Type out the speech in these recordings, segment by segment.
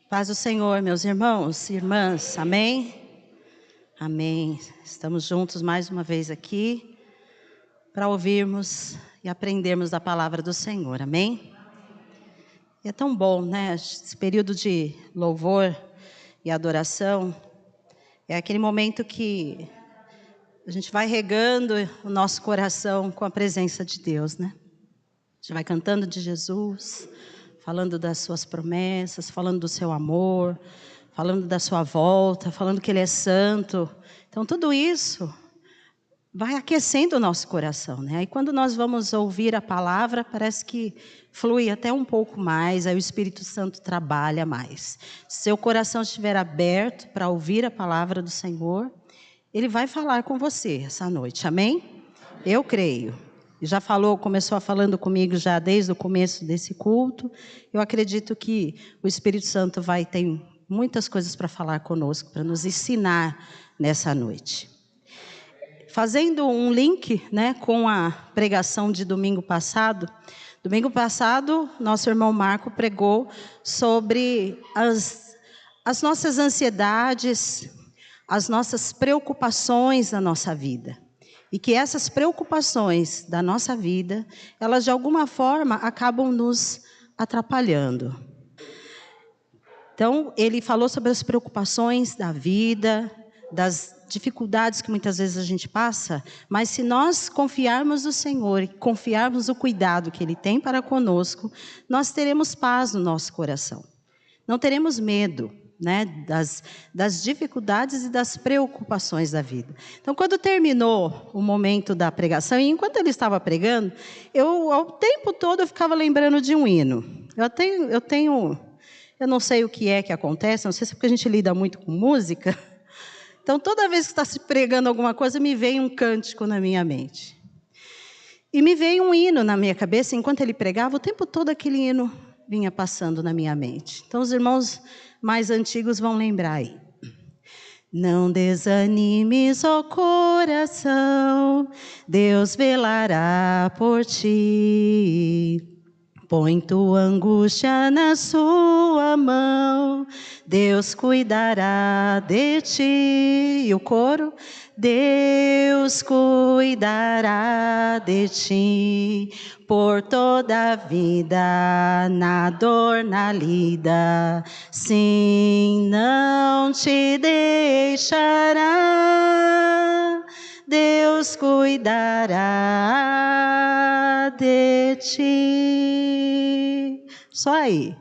Paz do Senhor, meus irmãos e irmãs, amém? Amém. Estamos juntos mais uma vez aqui para ouvirmos e aprendermos da palavra do Senhor, amém? E é tão bom, né? Esse período de louvor e adoração é aquele momento que a gente vai regando o nosso coração com a presença de Deus, né? A gente vai cantando de Jesus, falando das suas promessas, falando do seu amor, falando da sua volta, falando que Ele é santo. Então tudo isso vai aquecendo o nosso coração, né? Aí quando nós vamos ouvir a palavra, parece que flui até um pouco mais, aí o Espírito Santo trabalha mais. Se seu coração estiver aberto para ouvir a palavra do Senhor, Ele vai falar com você essa noite, amém? Eu creio. Já começou falando comigo já desde o começo desse culto. Eu acredito que o Espírito Santo vai ter muitas coisas para falar conosco, para nos ensinar nessa noite. Fazendo um link, né, com a pregação de domingo passado. Domingo passado, nosso irmão Marco pregou sobre as nossas ansiedades, as nossas preocupações na nossa vida. E que essas preocupações da nossa vida, elas de alguma forma acabam nos atrapalhando. Então, ele falou sobre as preocupações da vida, das dificuldades que muitas vezes a gente passa, mas se nós confiarmos no Senhor e confiarmos no cuidado que Ele tem para conosco, nós teremos paz no nosso coração. Não teremos medo, né, das dificuldades e das preocupações da vida. Então, quando terminou o momento da pregação, e enquanto ele estava pregando, ao tempo todo eu ficava lembrando de um hino. Eu não sei o que é que acontece, não sei se é porque a gente lida muito com música. Então, toda vez que está se pregando alguma coisa, me vem um cântico na minha mente. E me veio um hino na minha cabeça, enquanto ele pregava, o tempo todo aquele hino vinha passando na minha mente. Então, os irmãos mais antigos vão lembrar aí. Não desanimes, ó coração, Deus velará por ti. Põe tua angústia na sua mão, Deus cuidará de ti. E o coro? Deus cuidará de ti por toda a vida, na dor, na lida. Sim, não te deixará, Deus cuidará de ti. Só aí.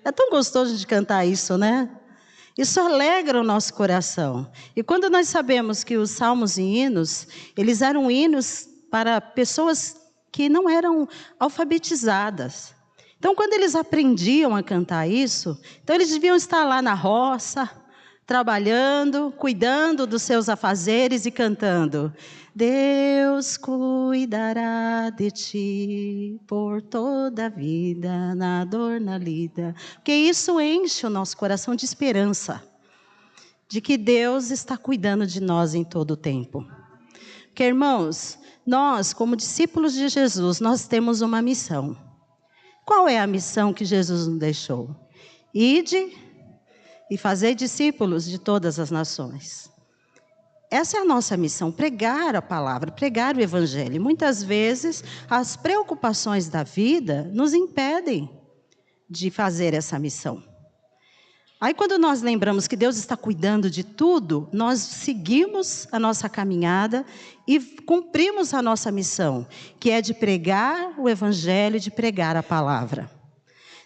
É tão gostoso de cantar isso, né? Isso alegra o nosso coração. E quando nós sabemos que os salmos e hinos, eles eram hinos para pessoas que não eram alfabetizadas. Então, quando eles aprendiam a cantar isso, então eles deviam estar lá na roça, trabalhando, cuidando dos seus afazeres e cantando. Deus cuidará de ti por toda a vida, na dor, na lida. Porque isso enche o nosso coração de esperança, de que Deus está cuidando de nós em todo o tempo. Porque, irmãos, nós, como discípulos de Jesus, nós temos uma missão. Qual é a missão que Jesus nos deixou? Ide e fazei discípulos de todas as nações. Essa é a nossa missão, pregar a palavra, pregar o evangelho. E muitas vezes as preocupações da vida nos impedem de fazer essa missão. Aí quando nós lembramos que Deus está cuidando de tudo, nós seguimos a nossa caminhada e cumprimos a nossa missão, que é de pregar o evangelho, de pregar a palavra.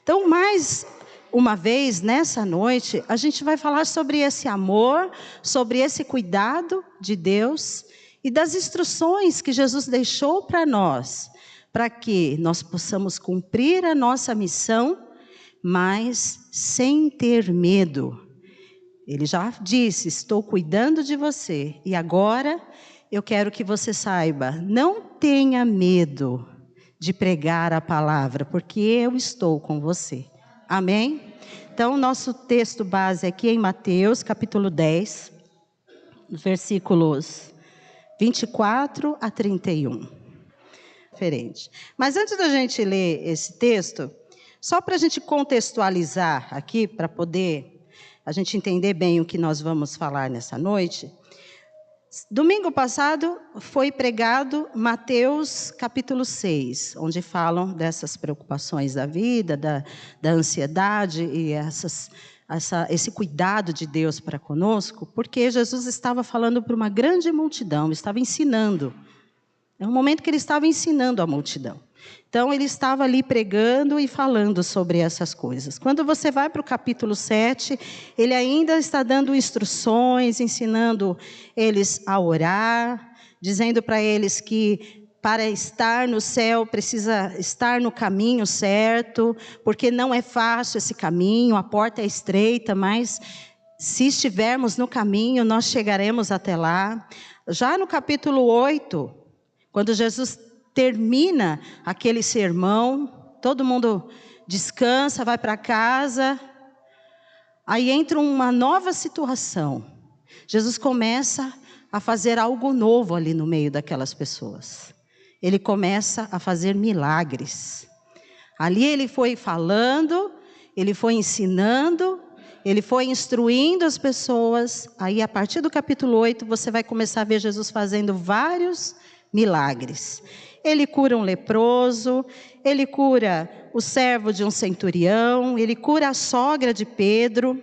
Então, mais uma vez, nessa noite, a gente vai falar sobre esse amor, sobre esse cuidado de Deus e das instruções que Jesus deixou para nós, para que nós possamos cumprir a nossa missão, mas sem ter medo. Ele já disse, estou cuidando de você e agora eu quero que você saiba, não tenha medo de pregar a palavra, porque eu estou com você. Amém? Então, nosso texto base aqui é em Mateus, capítulo 10, versículos 24 a 31. Diferente. Mas antes da gente ler esse texto, Só para a gente contextualizar aqui, para poder a gente entender bem o que nós vamos falar nessa noite. Domingo passado foi pregado Mateus capítulo 6, onde falam dessas preocupações da vida, da ansiedade e esse cuidado de Deus para conosco, porque Jesus estava falando para uma grande multidão, estava ensinando. É um momento que ele estava ensinando a multidão. Então, ele estava ali pregando e falando sobre essas coisas. Quando você vai para o capítulo 7, ele ainda está dando instruções, ensinando eles a orar, dizendo para eles que para estar no céu precisa estar no caminho certo, porque não é fácil esse caminho, a porta é estreita, mas se estivermos no caminho, nós chegaremos até lá. Já no capítulo 8, quando Jesus termina aquele sermão, todo mundo descansa, vai para casa, aí entra uma nova situação. Jesus começa a fazer algo novo ali no meio daquelas pessoas. Ele começa a fazer milagres. Ali ele foi falando, ele foi ensinando, ele foi instruindo as pessoas. Aí a partir do capítulo 8 você vai começar a ver Jesus fazendo vários milagres. Ele cura um leproso, ele cura o servo de um centurião, ele cura a sogra de Pedro.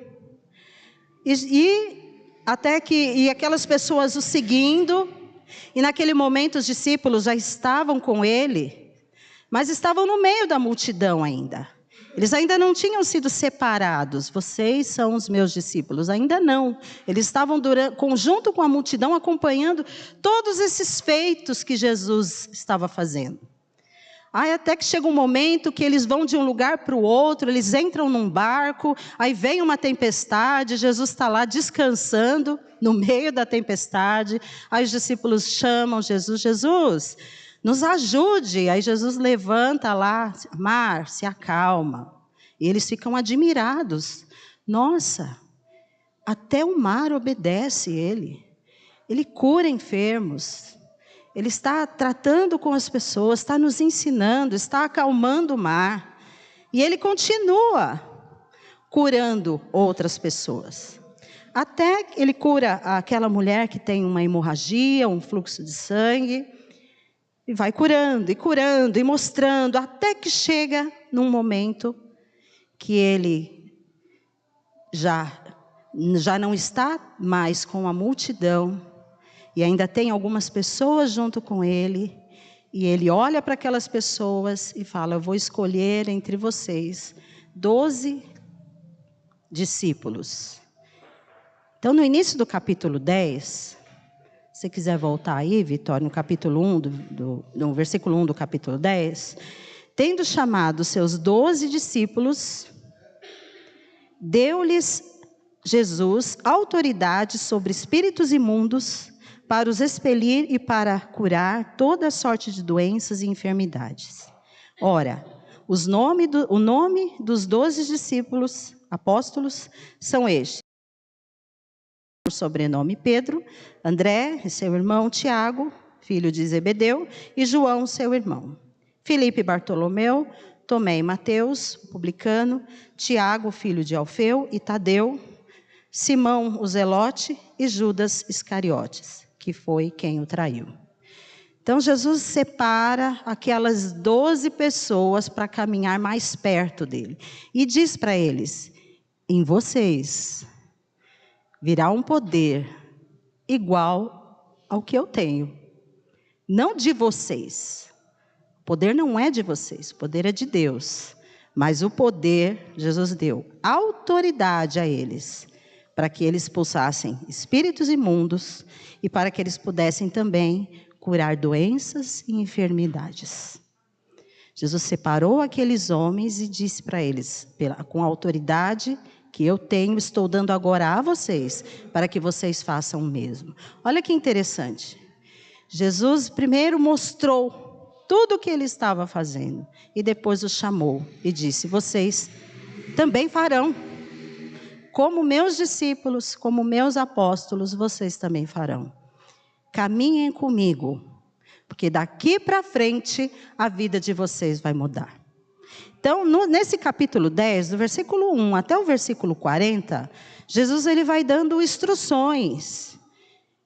E aquelas pessoas o seguindo, e naquele momento os discípulos já estavam com ele, mas estavam no meio da multidão ainda. Eles ainda não tinham sido separados. Vocês são os meus discípulos. Ainda não. Eles estavam junto com a multidão acompanhando todos esses feitos que Jesus estava fazendo. Aí até que chega um momento que eles vão de um lugar para o outro, eles entram num barco, aí vem uma tempestade, Jesus está lá descansando no meio da tempestade. Aí os discípulos chamam Jesus, Jesus, nos ajude. Aí Jesus levanta lá, mar, se acalma. E eles ficam admirados. Nossa, até o mar obedece ele. Ele cura enfermos. Ele está tratando com as pessoas, está nos ensinando, está acalmando o mar. E ele continua curando outras pessoas. Até que ele cura aquela mulher que tem uma hemorragia, um fluxo de sangue. E vai curando e mostrando, até que chega num momento que ele já não está mais com a multidão, e ainda tem algumas pessoas junto com ele, e ele olha para aquelas pessoas e fala, eu vou escolher entre vocês 12 discípulos. Então, no início do capítulo 10... se você quiser voltar aí, Vitória, no capítulo 1, no versículo 1 do capítulo 10. Tendo chamado seus 12 discípulos, deu-lhes Jesus autoridade sobre espíritos imundos para os expelir e para curar toda sorte de doenças e enfermidades. Ora, o nome dos 12 discípulos, apóstolos, são estes. Por sobrenome Pedro, André, seu irmão Tiago, filho de Zebedeu, e João, seu irmão. Filipe e Bartolomeu, Tomé e Mateus, publicano, Tiago, filho de Alfeu, e Tadeu, Simão o Zelote e Judas Iscariotes, que foi quem o traiu. Então Jesus separa aquelas 12 pessoas para caminhar mais perto dele. E diz para eles, em vocês virá um poder igual ao que eu tenho. Não de vocês. O poder não é de vocês, o poder é de Deus. Mas o poder, Jesus deu autoridade a eles, para que eles expulsassem espíritos imundos e para que eles pudessem também curar doenças e enfermidades. Jesus separou aqueles homens e disse para eles, com a autoridade que eu tenho, estou dando agora a vocês, para que vocês façam o mesmo. Olha que interessante. Jesus primeiro mostrou tudo o que ele estava fazendo, e depois os chamou e disse, vocês também farão. Como meus discípulos, como meus apóstolos, vocês também farão. Caminhem comigo, porque daqui para frente a vida de vocês vai mudar. Então, nesse capítulo 10, do versículo 1 até o versículo 40, Jesus ele vai dando instruções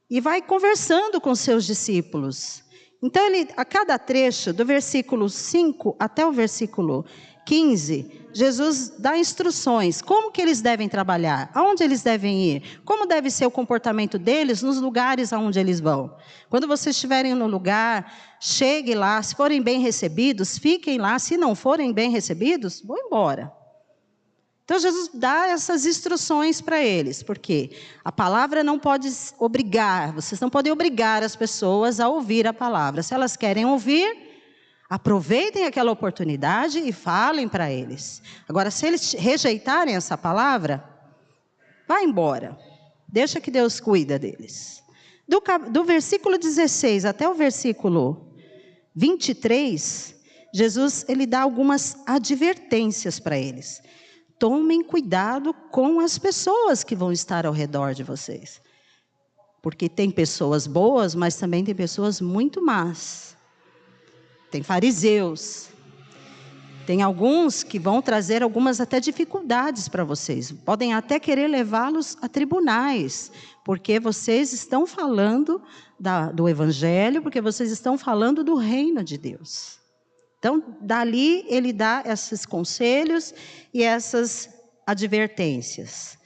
e vai conversando com seus discípulos. Então, a cada trecho, do versículo 5 até o versículo 15, Jesus dá instruções, como que eles devem trabalhar, aonde eles devem ir, como deve ser o comportamento deles nos lugares aonde eles vão. Quando vocês estiverem no lugar, cheguem lá, se forem bem recebidos, fiquem lá, se não forem bem recebidos, vão embora. Então Jesus dá essas instruções para eles, porque a palavra não pode obrigar, vocês não podem obrigar as pessoas a ouvir a palavra. Se elas querem ouvir, aproveitem aquela oportunidade e falem para eles. Agora, se eles rejeitarem essa palavra, vá embora. Deixa que Deus cuida deles. Do versículo 16 até o versículo 23, Jesus ele dá algumas advertências para eles. Tomem cuidado com as pessoas que vão estar ao redor de vocês. Porque tem pessoas boas, mas também tem pessoas muito más. Tem fariseus. Tem alguns que vão trazer algumas até dificuldades para vocês. Podem até querer levá-los a tribunais. Porque vocês estão falando do Evangelho, porque vocês estão falando do reino de Deus. Então, dali ele dá esses conselhos e essas advertências.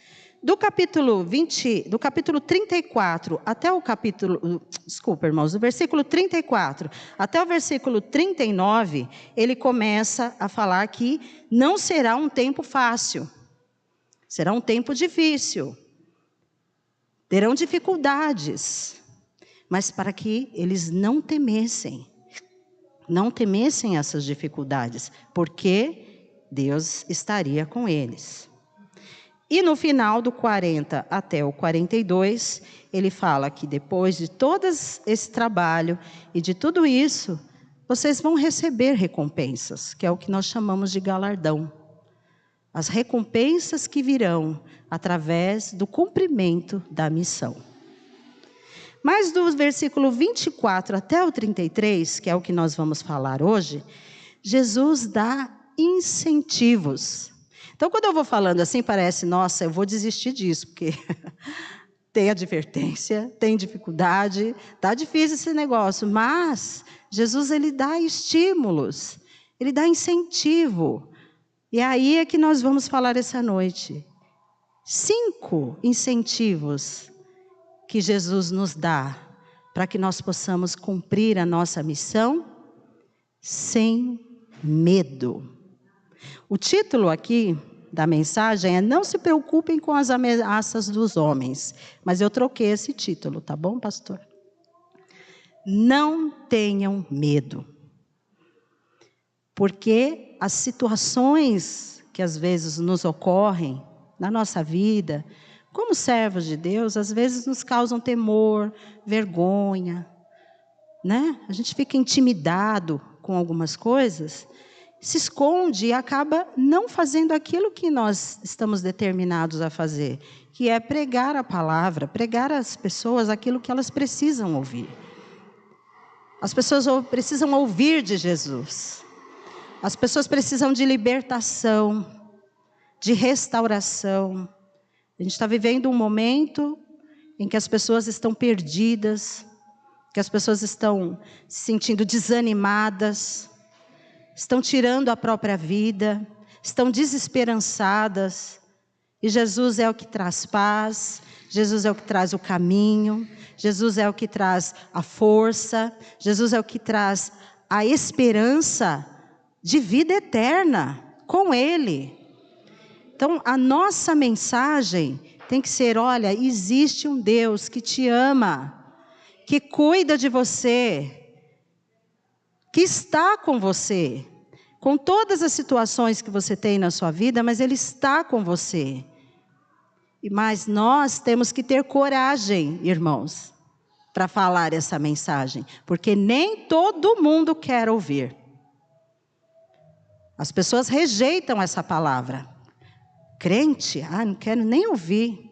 Do capítulo 34 até o capítulo, desculpa, irmãos, do versículo 34 até o versículo 39, ele começa a falar que não será um tempo fácil. Será um tempo difícil. Terão dificuldades, mas para que eles não temessem essas dificuldades, porque Deus estaria com eles. E no final do 40 até o 42, ele fala que depois de todo esse trabalho e de tudo isso, vocês vão receber recompensas, que é o que nós chamamos de galardão. As recompensas que virão através do cumprimento da missão. Mas do versículo 24 até o 33, que é o que nós vamos falar hoje, Jesus dá incentivos. Então, quando eu vou falando assim, parece, nossa, eu vou desistir disso, porque tem advertência, tem dificuldade, está difícil esse negócio. Mas Jesus, ele dá estímulos, ele dá incentivo. E aí é que nós vamos falar essa noite. 5 incentivos que Jesus nos dá para que nós possamos cumprir a nossa missão sem medo. O título aqui da mensagem é Não se preocupem com as ameaças dos homens. Mas eu troquei esse título, tá bom, pastor? Não tenham medo. Porque as situações que às vezes nos ocorrem na nossa vida, como servos de Deus, às vezes nos causam temor, vergonha, né? A gente fica intimidado com algumas coisas, se esconde e acaba não fazendo aquilo que nós estamos determinados a fazer, que é pregar a palavra, pregar às pessoas aquilo que elas precisam ouvir. As pessoas precisam ouvir de Jesus. As pessoas precisam de libertação, de restauração. A gente está vivendo um momento em que as pessoas estão perdidas, que as pessoas estão se sentindo desanimadas, estão tirando a própria vida, estão desesperançadas. E Jesus é o que traz paz, Jesus é o que traz o caminho, Jesus é o que traz a força, Jesus é o que traz a esperança de vida eterna com Ele. Então, a nossa mensagem tem que ser, olha, existe um Deus que te ama, que cuida de você, que está com você, com todas as situações que você tem na sua vida, mas Ele está com você. Mas nós temos que ter coragem, irmãos, para falar essa mensagem, porque nem todo mundo quer ouvir. As pessoas rejeitam essa palavra. Crente, não quero nem ouvir.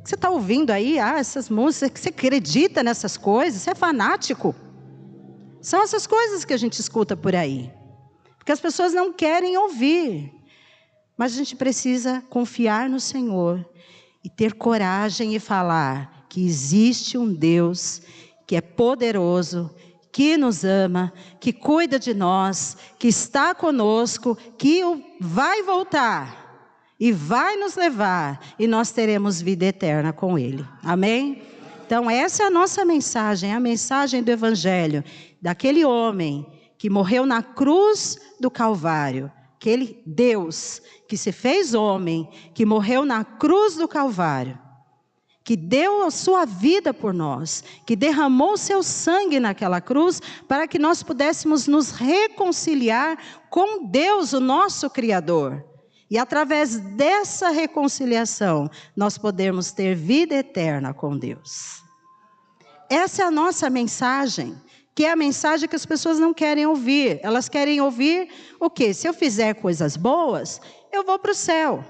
Você está ouvindo aí, essas músicas, você acredita nessas coisas, você é fanático. São essas coisas que a gente escuta por aí. Porque porque as pessoas não querem ouvir. Mas a gente precisa confiar no Senhor e ter coragem e falar que existe um Deus que é poderoso, que nos ama, que cuida de nós, que está conosco, que vai voltar e vai nos levar, e nós teremos vida eterna com Ele. Amém? Então essa é a nossa mensagem, a mensagem do Evangelho, daquele homem que morreu na cruz do Calvário, aquele Deus que se fez homem, que morreu na cruz do Calvário, que deu a sua vida por nós, que derramou o seu sangue naquela cruz, para que nós pudéssemos nos reconciliar com Deus, o nosso Criador. E através dessa reconciliação, nós podemos ter vida eterna com Deus. Essa é a nossa mensagem, que é a mensagem que as pessoas não querem ouvir. Elas querem ouvir o quê? Se eu fizer coisas boas, eu vou para o céu.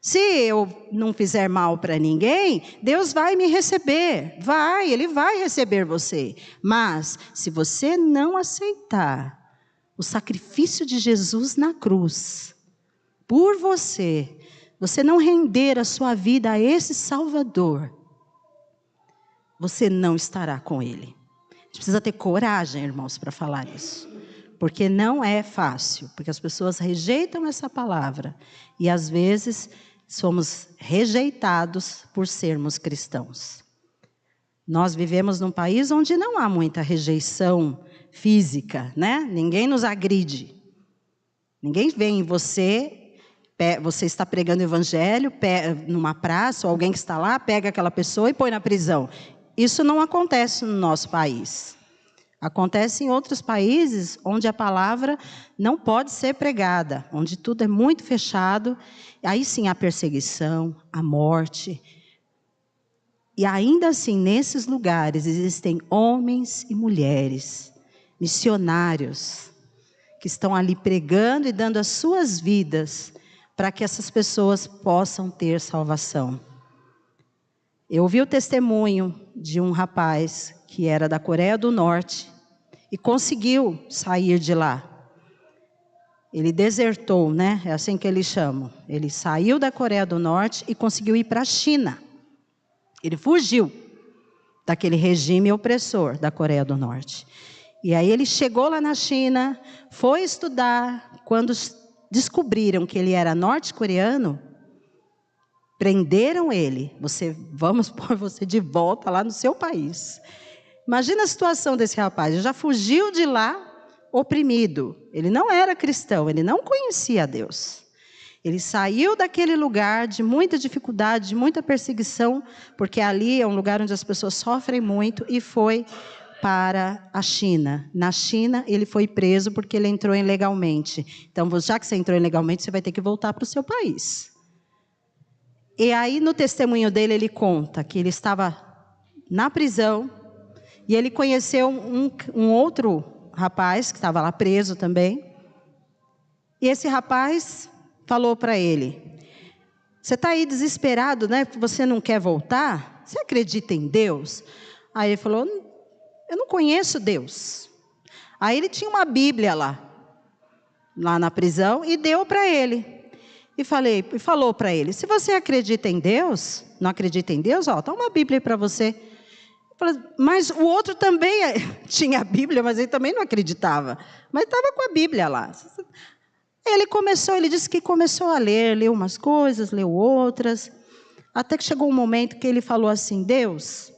Se eu não fizer mal para ninguém, Deus vai me receber. Ele vai receber você. Mas, se você não aceitar o sacrifício de Jesus na cruz, por você não render a sua vida a esse Salvador, você não estará com Ele. A gente precisa ter coragem, irmãos, para falar isso. Porque não é fácil, porque as pessoas rejeitam essa palavra. E às vezes somos rejeitados por sermos cristãos. Nós vivemos num país onde não há muita rejeição física, né? Ninguém nos agride. Ninguém vem em você está pregando o evangelho, numa praça, ou alguém que está lá, pega aquela pessoa e põe na prisão. Isso não acontece no nosso país. Acontece em outros países onde a palavra não pode ser pregada, onde tudo é muito fechado. Aí sim há perseguição, a morte. E ainda assim, nesses lugares, existem homens e mulheres, missionários, que estão ali pregando e dando as suas vidas para que essas pessoas possam ter salvação. Eu ouvi o testemunho de um rapaz que era da Coreia do Norte e conseguiu sair de lá. Ele desertou, né? É assim que eles chamam. Ele saiu da Coreia do Norte e conseguiu ir para a China. Ele fugiu daquele regime opressor da Coreia do Norte. E aí ele chegou lá na China, foi estudar. Quando descobriram que ele era norte-coreano, prenderam ele. Vamos pôr você de volta lá no seu país. Imagina a situação desse rapaz. Ele já fugiu de lá oprimido. Ele não era cristão, ele não conhecia Deus. Ele saiu daquele lugar de muita dificuldade, de muita perseguição, porque ali é um lugar onde as pessoas sofrem muito, e foi para a China. Na China, ele foi preso porque ele entrou ilegalmente. Então, já que você entrou ilegalmente, você vai ter que voltar para o seu país. E aí, no testemunho dele, ele conta que ele estava na prisão e ele conheceu um outro rapaz que estava lá preso também. E esse rapaz falou para ele: você está aí desesperado, né? Você não quer voltar? Você acredita em Deus? Aí ele falou: eu não conheço Deus. Aí ele tinha uma Bíblia lá na prisão, e deu para ele. E falou para ele: se você acredita em Deus, não acredita em Deus, ó, tá uma Bíblia aí para você. Mas o outro também tinha a Bíblia, mas ele também não acreditava. Mas estava com a Bíblia lá. Ele disse que começou a leu umas coisas, leu outras, até que chegou um momento que ele falou assim: Deus,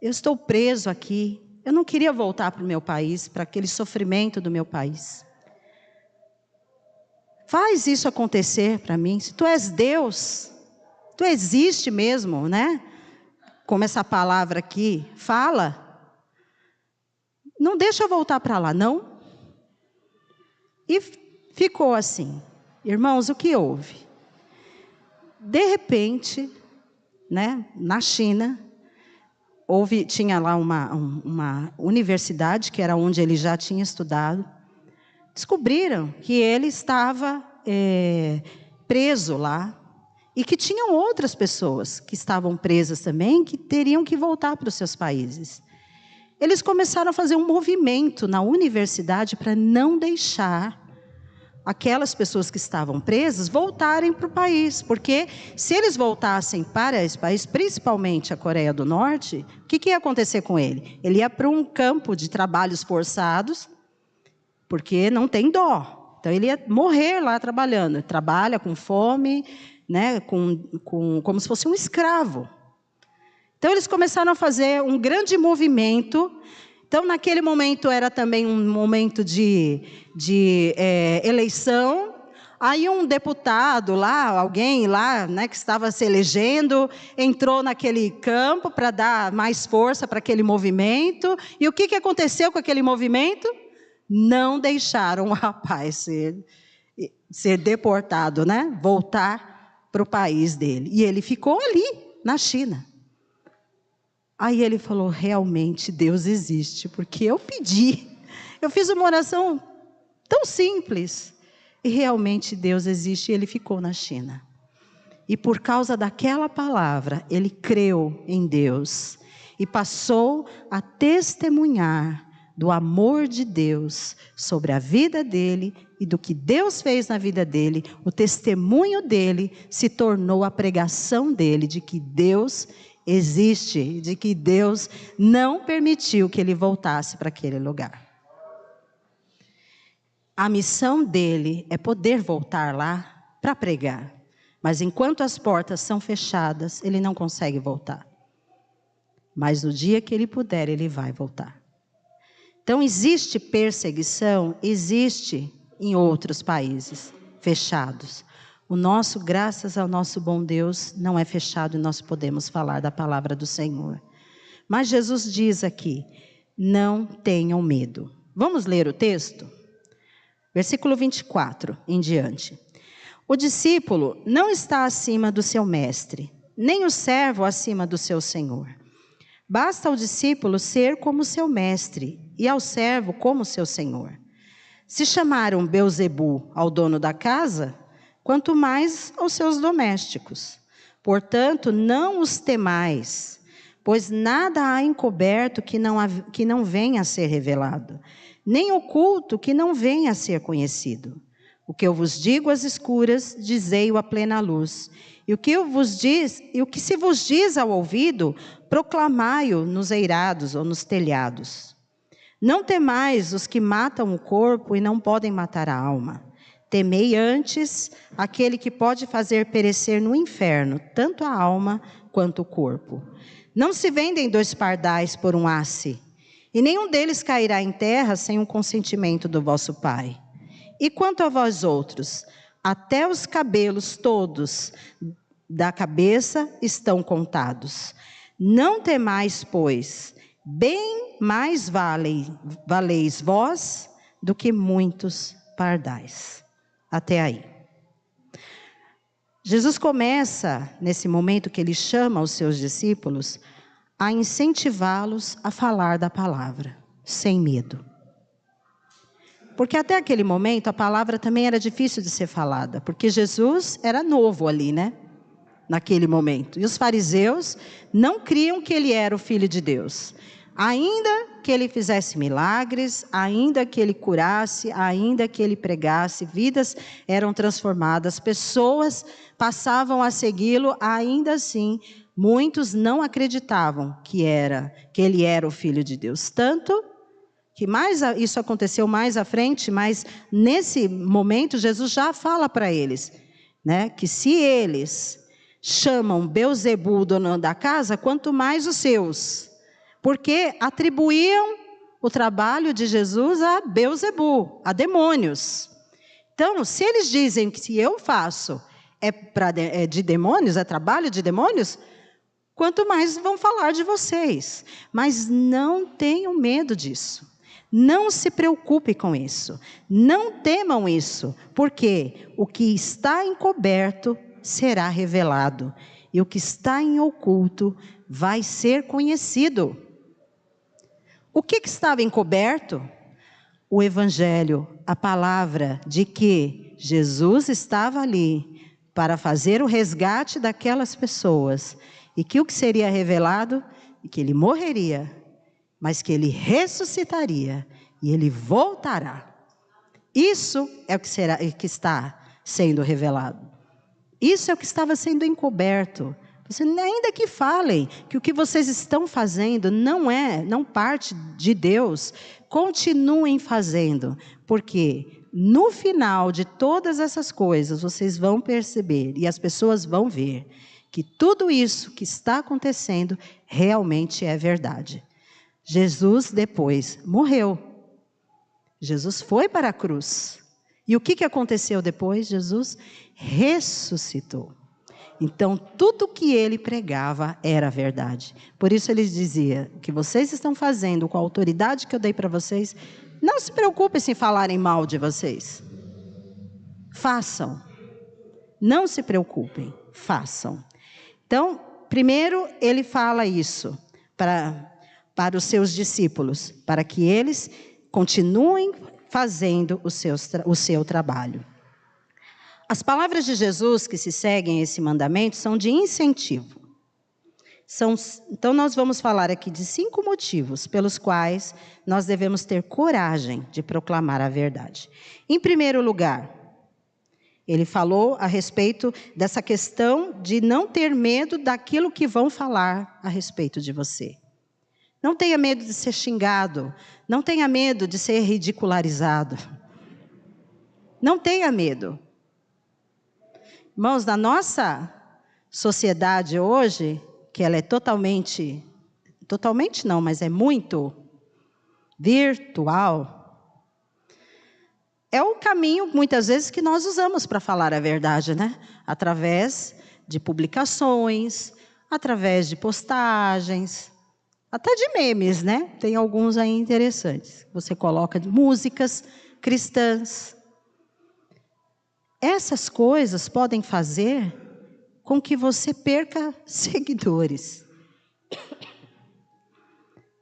eu estou preso aqui, eu não queria voltar para o meu país, para aquele sofrimento do meu país. Faz isso acontecer para mim. Se tu és Deus, tu existe mesmo, né? Como essa palavra aqui fala, não deixa eu voltar para lá, não. E ficou assim. Irmãos, o que houve? De repente, né, na China, tinha lá uma universidade, que era onde ele já tinha estudado. Descobriram que ele estava preso lá, e que tinham outras pessoas que estavam presas também, que teriam que voltar para os seus países. eles começaram a fazer um movimento na universidade para não deixar aquelas pessoas que estavam presas voltarem para o país, porque se eles voltassem para esse país, principalmente a Coreia do Norte, o que ia acontecer com ele? Ele ia para um campo de trabalhos forçados, porque não tem dó. Então ele ia morrer lá trabalhando, trabalha com fome, né, como se fosse um escravo. Então eles começaram a fazer um grande movimento. Então, naquele momento, era também um momento de eleição. Aí um deputado lá, alguém lá, né, que estava se elegendo, entrou naquele campo para dar mais força para aquele movimento. E o que aconteceu com aquele movimento? Não deixaram o rapaz ser deportado, né? Voltar para o país dele. E ele ficou ali, na China. Aí ele falou, realmente Deus existe, porque eu fiz uma oração tão simples, e realmente Deus existe, e ele ficou na China. E por causa daquela palavra, ele creu em Deus, e passou a testemunhar do amor de Deus sobre a vida dele, e do que Deus fez na vida dele. O testemunho dele se tornou a pregação dele, de que Deus existe, de que Deus não permitiu que ele voltasse para aquele lugar. A missão dele é poder voltar lá para pregar, mas enquanto as portas são fechadas, ele não consegue voltar. Mas no dia que ele puder, ele vai voltar. Então existe perseguição, existe em outros países fechados. O nosso, graças ao nosso bom Deus, não é fechado e nós podemos falar da palavra do Senhor. Mas Jesus diz aqui, não tenham medo. Vamos ler o texto? Versículo 24 em diante. O discípulo não está acima do seu mestre, nem o servo acima do seu senhor. Basta ao discípulo ser como seu mestre e ao servo como seu senhor. Se chamaram Beelzebu ao dono da casa, quanto mais aos seus domésticos. Portanto, não os temais, pois nada há encoberto que não venha a ser revelado, nem oculto que não venha a ser conhecido. O que eu vos digo às escuras, dizei-o à plena luz. E o que se vos diz ao ouvido, proclamai-o nos eirados ou nos telhados. Não temais os que matam o corpo e não podem matar a alma. Temei antes aquele que pode fazer perecer no inferno, tanto a alma quanto o corpo. Não se vendem 2 pardais por um asse, e nenhum deles cairá em terra sem o consentimento do vosso Pai. E quanto a vós outros, até os cabelos todos da cabeça estão contados. Não temais, pois, bem mais valeis vós do que muitos pardais. Até aí. Jesus começa, nesse momento que ele chama os seus discípulos, a incentivá-los a falar da palavra, sem medo. Porque até aquele momento a palavra também era difícil de ser falada, porque Jesus era novo ali, né? Naquele momento. E os fariseus não criam que ele era o Filho de Deus. Ainda que ele fizesse milagres, ainda que ele curasse, ainda que ele pregasse, vidas eram transformadas, pessoas passavam a segui-lo, ainda assim, muitos não acreditavam que ele era o Filho de Deus. Tanto que isso aconteceu mais à frente, mas nesse momento Jesus já fala para eles, né, que se eles chamam Beelzebu, dono da casa, quanto mais os seus. Porque atribuíam o trabalho de Jesus a Beelzebu, a demônios. Então, se eles dizem que se eu faço é de demônios, é trabalho de demônios, quanto mais vão falar de vocês. Mas não tenham medo disso. Não se preocupe com isso. Não temam isso, porque o que está encoberto será revelado, e o que está em oculto vai ser conhecido. O que estava encoberto? O Evangelho, a palavra de que Jesus estava ali para fazer o resgate daquelas pessoas, e que o que seria revelado? E que ele morreria, mas que ele ressuscitaria e ele voltará. Isso é o que está sendo revelado. Isso é o que estava sendo encoberto. Ainda que falem que o que vocês estão fazendo não parte de Deus, continuem fazendo, porque no final de todas essas coisas, vocês vão perceber e as pessoas vão ver que tudo isso que está acontecendo realmente é verdade. Jesus depois morreu. Jesus foi para a cruz. E o que aconteceu depois? Jesus ressuscitou. Então, tudo que ele pregava era verdade. Por isso ele dizia, o que vocês estão fazendo com a autoridade que eu dei para vocês, não se preocupem se falarem mal de vocês. Façam. Não se preocupem, façam. Então, primeiro ele fala isso para os seus discípulos, para que eles continuem fazendo o seu trabalho. As palavras de Jesus que se seguem a esse mandamento são de incentivo. Então, nós vamos falar aqui de 5 motivos pelos quais nós devemos ter coragem de proclamar a verdade. Em primeiro lugar, ele falou a respeito dessa questão de não ter medo daquilo que vão falar a respeito de você. Não tenha medo de ser xingado, não tenha medo de ser ridicularizado. Não tenha medo. Irmãos, na nossa sociedade hoje, que ela é totalmente não, mas é muito virtual, é o caminho, muitas vezes, que nós usamos para falar a verdade, né? Através de publicações, através de postagens, até de memes, né? Tem alguns aí interessantes. Você coloca músicas cristãs. Essas coisas podem fazer com que você perca seguidores.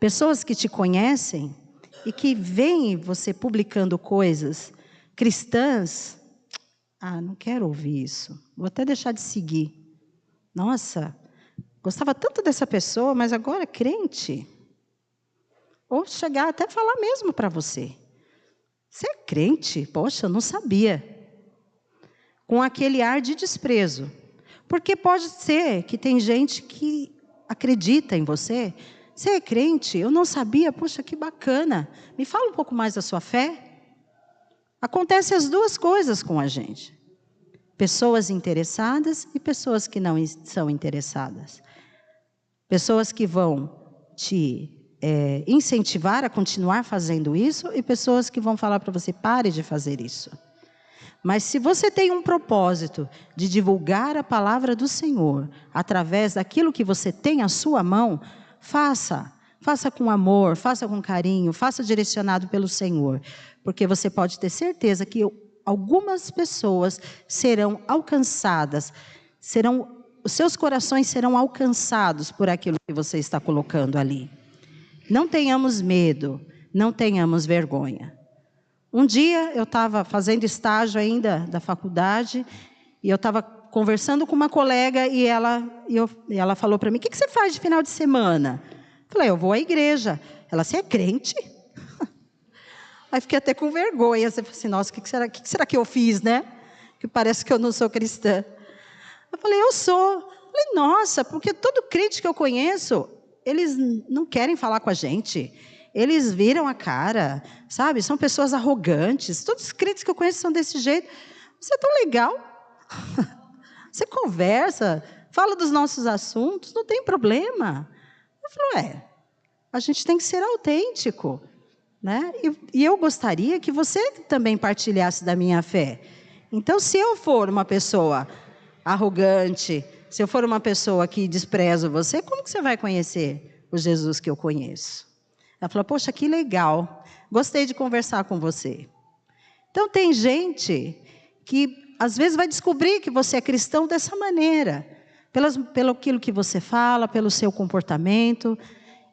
Pessoas que te conhecem e que veem você publicando coisas cristãs. Não quero ouvir isso. Vou até deixar de seguir. Nossa, gostava tanto dessa pessoa, mas agora é crente. Ou chegar até falar mesmo para você. Você é crente? Poxa, eu não sabia. Com aquele ar de desprezo. Porque pode ser que tem gente que acredita em você. Você é crente? Eu não sabia. Poxa, que bacana. Me fala um pouco mais da sua fé. Acontece as duas coisas com a gente. Pessoas interessadas e pessoas que não são interessadas. Pessoas que vão te incentivar a continuar fazendo isso e pessoas que vão falar para você, pare de fazer isso. Mas se você tem um propósito de divulgar a palavra do Senhor através daquilo que você tem à sua mão, faça. Faça com amor, faça com carinho, faça direcionado pelo Senhor. Porque você pode ter certeza que algumas pessoas serão alcançadas, os seus corações serão alcançados por aquilo que você está colocando ali. Não tenhamos medo, não tenhamos vergonha. Um dia eu estava fazendo estágio ainda da faculdade e eu estava conversando com uma colega e ela falou para mim, o que você faz de final de semana? Eu falei, eu vou à igreja. Ela, você é crente? Aí fiquei até com vergonha. Você falou assim, nossa, o que será que eu fiz, né? Que parece que eu não sou cristã. Eu falei, eu sou. Eu falei, nossa, porque todo crente que eu conheço, eles não querem falar com a gente. Eles viram a cara, sabe? São pessoas arrogantes. Todos os crentes que eu conheço são desse jeito. Você é tão legal. Você conversa, fala dos nossos assuntos, não tem problema. Eu falei, a gente tem que ser autêntico, né? E eu gostaria que você também partilhasse da minha fé. Então, se eu for uma pessoa arrogante, se eu for uma pessoa que despreza você, como que você vai conhecer o Jesus que eu conheço? Ela falou, poxa, que legal, gostei de conversar com você. Então, tem gente que, às vezes, vai descobrir que você é cristão dessa maneira, pelo aquilo que você fala, pelo seu comportamento,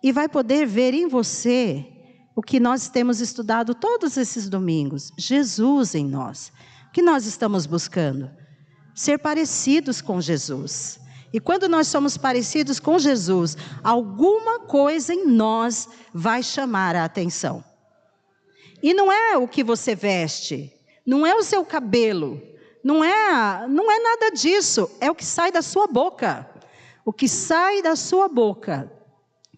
e vai poder ver em você o que nós temos estudado todos esses domingos, Jesus em nós. O que nós estamos buscando? Ser parecidos com Jesus. E quando nós somos parecidos com Jesus, alguma coisa em nós vai chamar a atenção. E não é o que você veste, não é o seu cabelo, não é nada disso, é o que sai da sua boca. O que sai da sua boca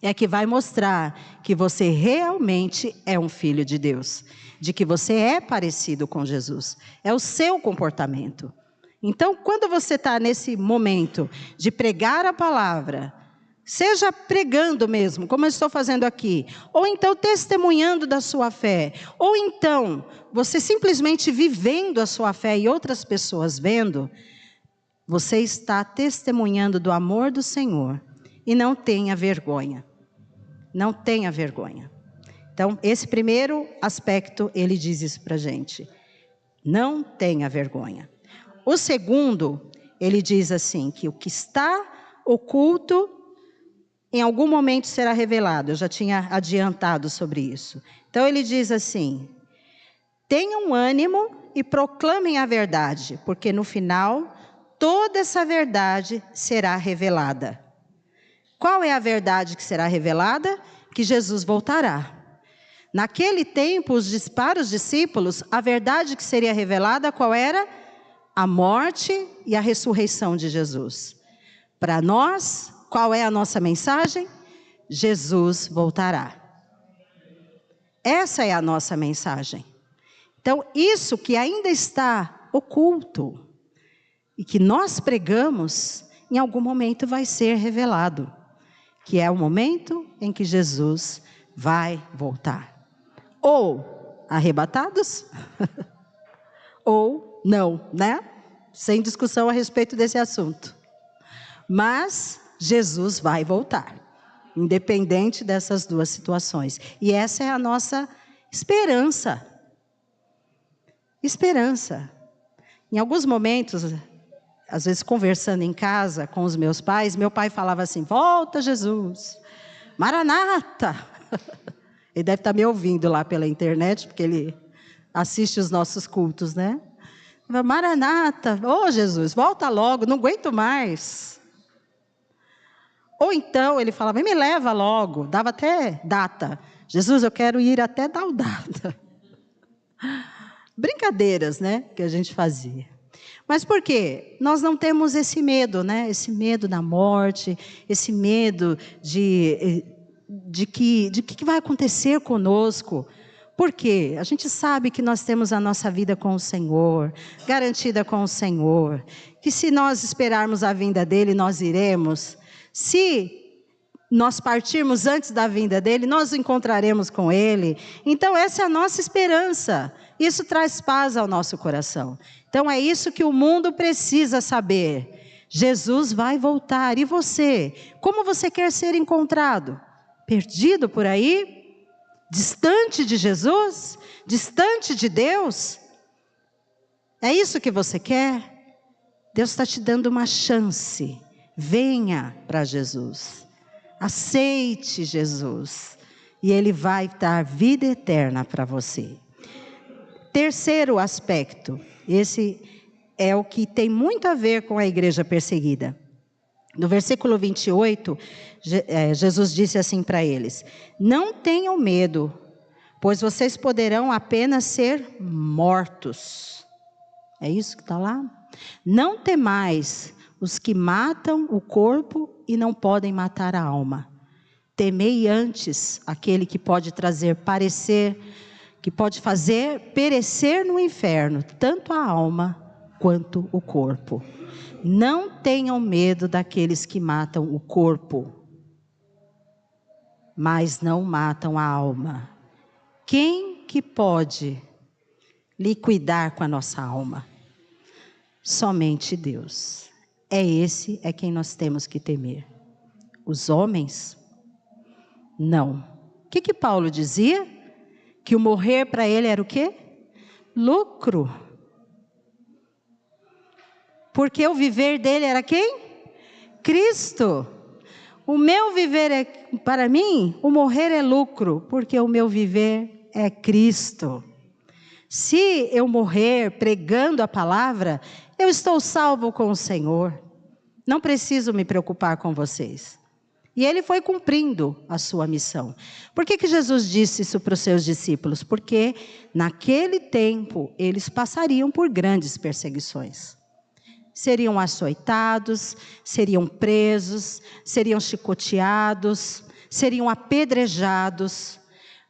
é que vai mostrar que você realmente é um filho de Deus, de que você é parecido com Jesus, é o seu comportamento. Então, quando você está nesse momento de pregar a palavra, seja pregando mesmo, como eu estou fazendo aqui, ou então testemunhando da sua fé, ou então você simplesmente vivendo a sua fé e outras pessoas vendo, você está testemunhando do amor do Senhor e não tenha vergonha. Não tenha vergonha. Então, esse primeiro aspecto, ele diz isso para a gente. Não tenha vergonha. O segundo, ele diz assim, que o que está oculto, em algum momento será revelado. Eu já tinha adiantado sobre isso. Então, ele diz assim, tenham ânimo e proclamem a verdade, porque no final, toda essa verdade será revelada. Qual é a verdade que será revelada? Que Jesus voltará. Naquele tempo, para os discípulos, a verdade que seria revelada, qual era? A morte e a ressurreição de Jesus. Para nós, qual é a nossa mensagem? Jesus voltará. Essa é a nossa mensagem. Então, isso que ainda está oculto e que nós pregamos, em algum momento vai ser revelado. Que é o momento em que Jesus vai voltar. Ou arrebatados, ou não, né? Sem discussão a respeito desse assunto. Mas Jesus vai voltar, independente dessas duas situações. E essa é a nossa esperança. Esperança. Em alguns momentos, às vezes conversando em casa com os meus pais, meu pai falava assim, volta Jesus, Maranata. Ele deve estar me ouvindo lá pela internet, porque ele assiste os nossos cultos, né? Maranata, ô Jesus, volta logo, não aguento mais. Ou então ele falava, me leva logo, dava até data. Jesus, eu quero ir até tal data. Brincadeiras, né, que a gente fazia. Mas por quê? Nós não temos esse medo, né? Esse medo da morte, esse medo de que vai acontecer conosco. Por quê? A gente sabe que nós temos a nossa vida com o Senhor, garantida com o Senhor, que se nós esperarmos a vinda dEle, nós iremos. Se nós partirmos antes da vinda dEle, nós o encontraremos com Ele. Então essa é a nossa esperança. Isso traz paz ao nosso coração. Então é isso que o mundo precisa saber. Jesus vai voltar. E você? Como você quer ser encontrado? Perdido por aí? Distante de Jesus? Distante de Deus? É isso que você quer? Deus está te dando uma chance. Venha para Jesus. Aceite Jesus. E Ele vai dar vida eterna para você. Terceiro aspecto. Esse é o que tem muito a ver com a igreja perseguida. No versículo 28, Jesus disse assim para eles: não tenham medo, pois vocês poderão apenas ser mortos. É isso que está lá? Não temais os que matam o corpo e não podem matar a alma. Temei antes aquele que pode que pode fazer perecer no inferno, tanto a alma quanto o corpo. Não tenham medo daqueles que matam o corpo, mas não matam a alma. Quem que pode liquidar com a nossa alma? Somente Deus. É quem nós temos que temer. Os homens? Não. O que Paulo dizia? Que o morrer para ele era o quê? Lucro. Porque o viver dele era quem? Cristo. O meu viver para mim, o morrer é lucro, porque o meu viver é Cristo. Se eu morrer pregando a palavra, eu estou salvo com o Senhor. Não preciso me preocupar com vocês. E ele foi cumprindo a sua missão. Por que Jesus disse isso para os seus discípulos? Porque naquele tempo eles passariam por grandes perseguições. Seriam açoitados, seriam presos, seriam chicoteados, seriam apedrejados.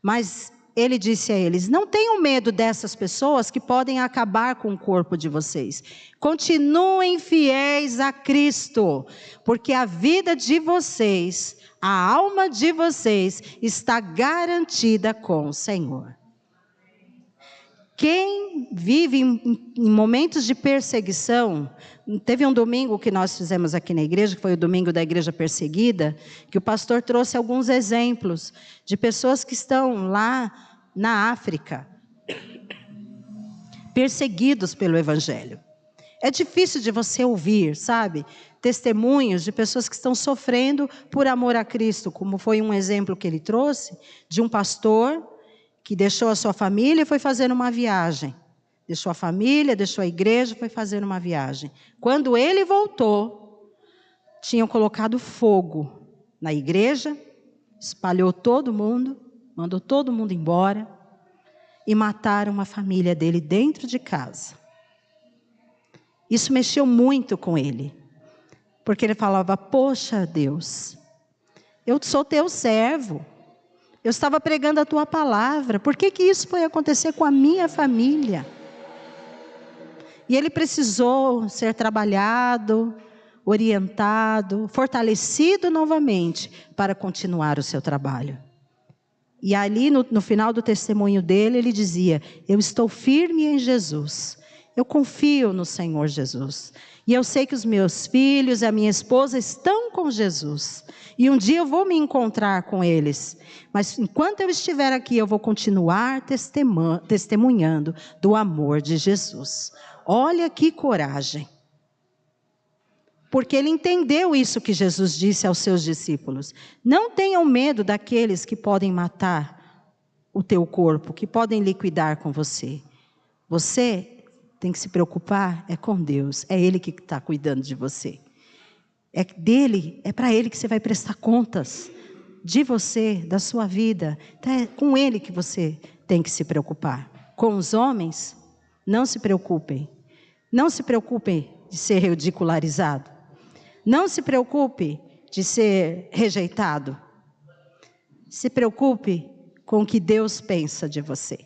Mas ele disse a eles: não tenham medo dessas pessoas que podem acabar com o corpo de vocês. Continuem fiéis a Cristo, porque a vida de vocês, a alma de vocês está garantida com o Senhor. Quem vive em momentos de perseguição, teve um domingo que nós fizemos aqui na igreja, que foi o domingo da igreja perseguida, que o pastor trouxe alguns exemplos de pessoas que estão lá na África, perseguidos pelo evangelho. É difícil de você ouvir, sabe? Testemunhos de pessoas que estão sofrendo por amor a Cristo, como foi um exemplo que ele trouxe, de um pastor que deixou a sua família e foi fazer uma viagem. Deixou a família, deixou a igreja, foi fazer uma viagem. Quando ele voltou, tinham colocado fogo na igreja, espalhou todo mundo, mandou todo mundo embora e mataram a família dele dentro de casa. Isso mexeu muito com ele, porque ele falava: poxa Deus, eu sou teu servo, eu estava pregando a tua palavra, por que isso foi acontecer com a minha família? E ele precisou ser trabalhado, orientado, fortalecido novamente para continuar o seu trabalho. E ali no final do testemunho dele, ele dizia: eu estou firme em Jesus, eu confio no Senhor Jesus, e eu sei que os meus filhos e a minha esposa estão com Jesus, e um dia eu vou me encontrar com eles, mas enquanto eu estiver aqui, eu vou continuar testemunhando do amor de Jesus. Olha que coragem, porque ele entendeu isso que Jesus disse aos seus discípulos: não tenham medo daqueles que podem matar o teu corpo, que podem liquidar com você. Você tem que se preocupar com Deus, é Ele que está cuidando de você. É dele, é para Ele que você vai prestar contas de você, da sua vida. Então é com Ele que você tem que se preocupar. Com os homens, não se preocupem. Não se preocupem de ser ridicularizado. Não se preocupe de ser rejeitado. Se preocupe com o que Deus pensa de você.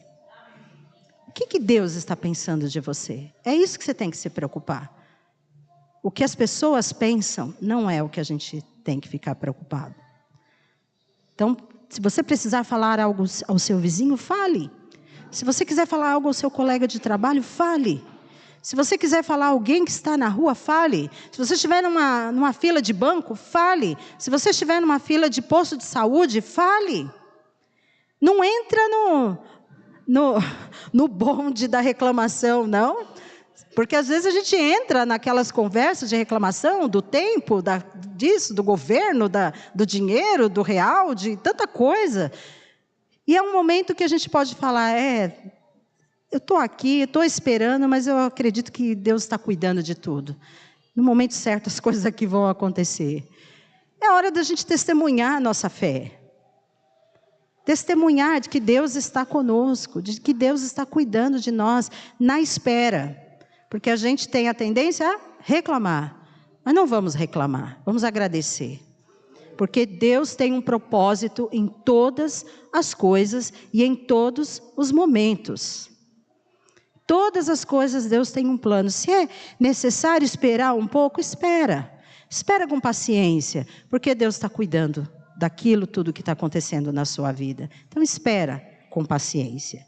O que Deus está pensando de você? É isso que você tem que se preocupar. O que as pessoas pensam não é o que a gente tem que ficar preocupado. Então, se você precisar falar algo ao seu vizinho, fale. Se você quiser falar algo ao seu colega de trabalho, fale. Se você quiser falar a alguém que está na rua, fale. Se você estiver numa fila de banco, fale. Se você estiver numa fila de posto de saúde, fale. Não entra no bonde da reclamação, não. Porque às vezes a gente entra naquelas conversas de reclamação do tempo, disso, do governo, do dinheiro, do real, de tanta coisa. E é um momento que a gente pode falar: eu estou aqui, estou esperando, mas eu acredito que Deus está cuidando de tudo. No momento certo as coisas aqui vão acontecer. É hora da gente testemunhar a nossa fé. Testemunhar de que Deus está conosco, de que Deus está cuidando de nós, na espera. Porque a gente tem a tendência a reclamar. Mas não vamos reclamar, vamos agradecer. Porque Deus tem um propósito em todas as coisas e em todos os momentos. Todas as coisas Deus tem um plano. Se é necessário esperar um pouco, espera. Espera com paciência, porque Deus está cuidando daquilo tudo que está acontecendo na sua vida. Então espera com paciência.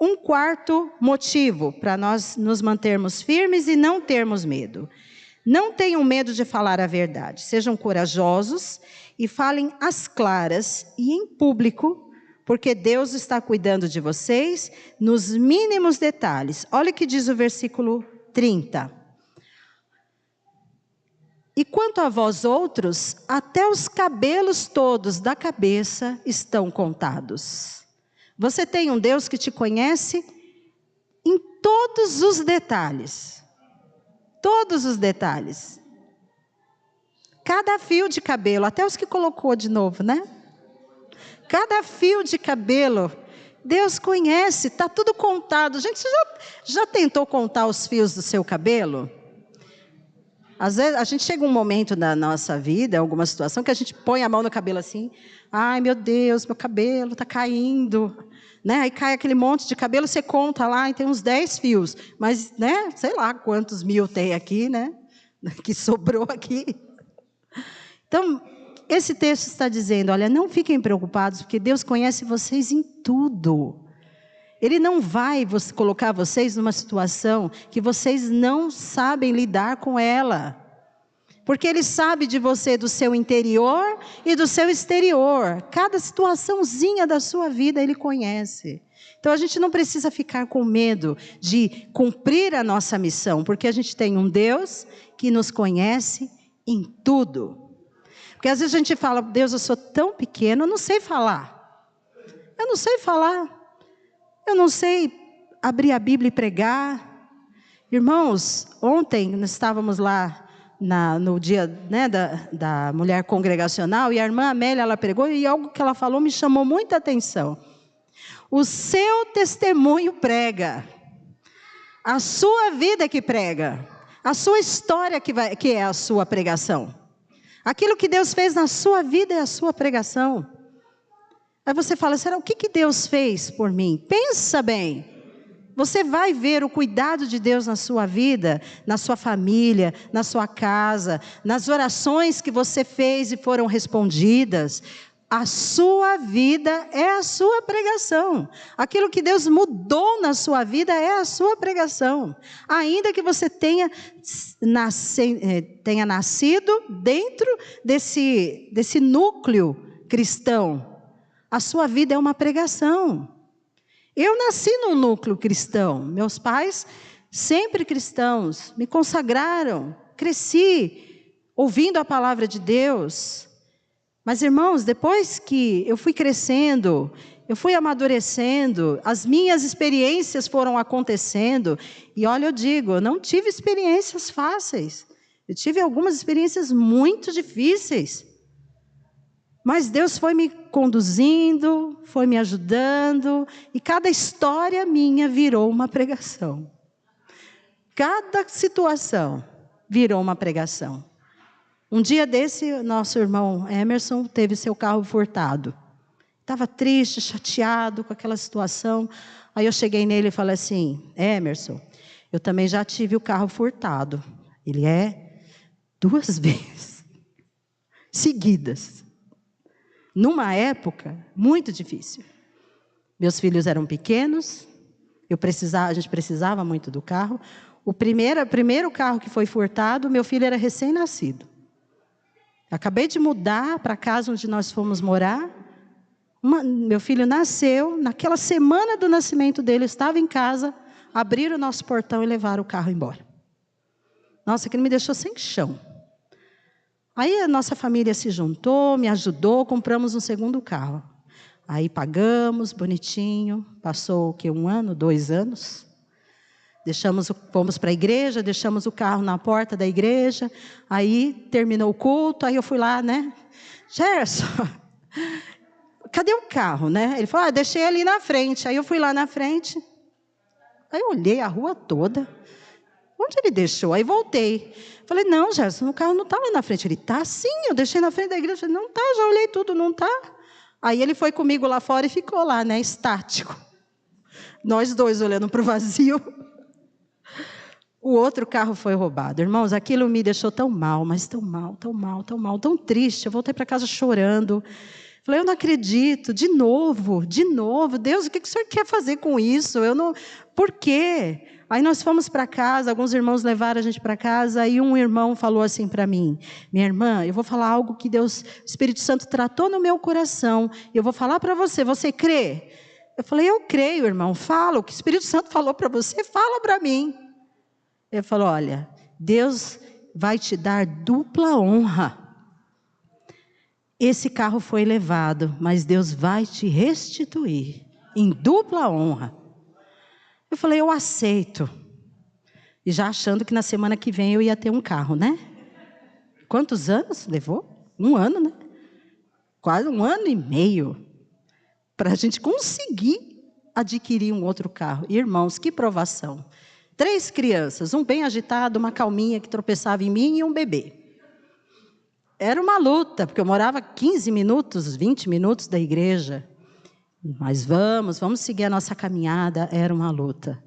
Um quarto motivo para nós nos mantermos firmes e não termos medo. Não tenham medo de falar a verdade. Sejam corajosos e falem às claras e em público, porque Deus está cuidando de vocês nos mínimos detalhes. Olha o que diz o versículo 30. E quanto a vós outros, até os cabelos todos da cabeça estão contados. Você tem um Deus que te conhece em todos os detalhes. Todos os detalhes. Cada fio de cabelo, até os que colocou de novo, né? Cada fio de cabelo, Deus conhece, está tudo contado. Gente, você já tentou contar os fios do seu cabelo? Às vezes, a gente chega um momento na nossa vida, alguma situação, que a gente põe a mão no cabelo assim. Ai, meu Deus, meu cabelo está caindo. Né? Aí cai aquele monte de cabelo, você conta lá e tem uns 10 fios. Mas, né, sei lá quantos mil tem aqui, né? Que sobrou aqui. Então, esse texto está dizendo, olha, não fiquem preocupados, porque Deus conhece vocês em tudo. Ele não vai colocar vocês numa situação que vocês não sabem lidar com ela. Porque Ele sabe de você, do seu interior e do seu exterior. Cada situaçãozinha da sua vida Ele conhece. Então a gente não precisa ficar com medo de cumprir a nossa missão. Porque a gente tem um Deus que nos conhece em tudo. Porque às vezes a gente fala, Deus, eu sou tão pequeno, eu não sei falar. Eu não sei falar. Eu não sei abrir a Bíblia e pregar. Irmãos, ontem nós estávamos lá no dia, né, da mulher congregacional, e a irmã Amélia, ela pregou, e algo que ela falou me chamou muita atenção. O seu testemunho prega. A sua vida que prega. A sua história que é a sua pregação. Aquilo que Deus fez na sua vida é a sua pregação. Aí você fala, será o que Deus fez por mim? Pensa bem. Você vai ver o cuidado de Deus na sua vida, na sua família, na sua casa, nas orações que você fez e foram respondidas. A sua vida é a sua pregação. Aquilo que Deus mudou na sua vida é a sua pregação. Ainda que você tenha nascido dentro desse núcleo cristão, a sua vida é uma pregação. Eu nasci num núcleo cristão. Meus pais, sempre cristãos, me consagraram. Cresci ouvindo a palavra de Deus. Mas, irmãos, depois que eu fui crescendo, eu fui amadurecendo, as minhas experiências foram acontecendo. E olha, eu digo, eu não tive experiências fáceis. Eu tive algumas experiências muito difíceis. Mas Deus foi me conduzindo, foi me ajudando, e cada história minha virou uma pregação. Cada situação virou uma pregação. Um dia desse, nosso irmão Emerson teve seu carro furtado. Estava triste, chateado com aquela situação. Aí eu cheguei nele e falei assim, Emerson, eu também já tive o carro furtado. Ele 2 vezes, seguidas. Numa época muito difícil. Meus filhos eram pequenos, a gente precisava muito do carro. O primeiro carro que foi furtado, meu filho era recém-nascido. Acabei de mudar para a casa onde nós fomos morar. Meu filho nasceu, naquela semana do nascimento dele, eu estava em casa, abriram o nosso portão e levaram o carro embora. Nossa, aquilo me deixou sem chão. Aí a nossa família se juntou, me ajudou, compramos um segundo carro. Aí pagamos, bonitinho, passou 1 ano, 2 anos. Fomos para a igreja, deixamos o carro na porta da igreja. Aí terminou o culto, aí eu fui lá, né? Gerson, cadê o carro, né? Ele falou, deixei ali na frente. Aí eu fui lá na frente. Aí eu olhei a rua toda. Onde ele deixou? Aí voltei. Falei, não, Gerson, o carro não está lá na frente. Ele, tá sim, eu deixei na frente da igreja. Falei, não está, já olhei tudo, não está. Aí ele foi comigo lá fora e ficou lá, né, estático. Nós dois olhando para o vazio. O outro carro foi roubado. Irmãos, aquilo me deixou tão mal, mas tão mal, tão mal, tão mal, tão triste. Eu voltei para casa chorando. Falei, eu não acredito, de novo, Deus, o que o Senhor quer fazer com isso? Por quê? Aí nós fomos para casa, alguns irmãos levaram a gente para casa, e um irmão falou assim para mim, minha irmã, eu vou falar algo que o Espírito Santo tratou no meu coração, eu vou falar para você, você crê? Eu falei, eu creio, irmão, fala, o que o Espírito Santo falou para você, fala para mim. Ele falou, olha, Deus vai te dar dupla honra. Esse carro foi levado, mas Deus vai te restituir em dupla honra. Eu falei, eu aceito. E já achando que na semana que vem eu ia ter um carro, né? Quantos anos levou? 1 ano, né? Quase 1 ano e meio. Para a gente conseguir adquirir um outro carro. Irmãos, que provação. 3 crianças, um bem agitado, uma calminha que tropeçava em mim e um bebê. Era uma luta, porque eu morava 15 minutos, 20 minutos da igreja. Mas vamos seguir a nossa caminhada, era uma luta.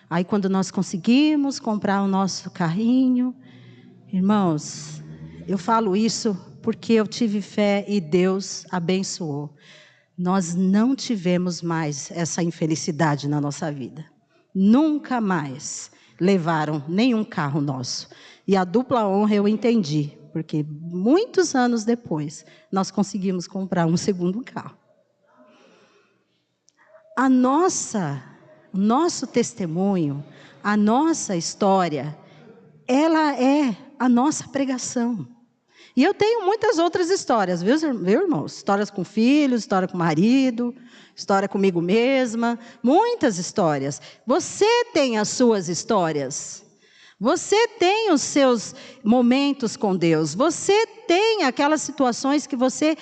Aí quando nós conseguimos comprar o nosso carrinho, irmãos, eu falo isso porque eu tive fé e Deus abençoou. Nós não tivemos mais essa infelicidade na nossa vida. Nunca mais levaram nenhum carro nosso. E a dupla honra eu entendi, porque muitos anos depois nós conseguimos comprar um segundo carro. O nosso testemunho, a nossa história, ela é a nossa pregação. E eu tenho muitas outras histórias, viu, irmãos? Histórias com filhos, história com marido, história comigo mesma, muitas histórias. Você tem as suas histórias. Você tem os seus momentos com Deus. Você tem aquelas situações que você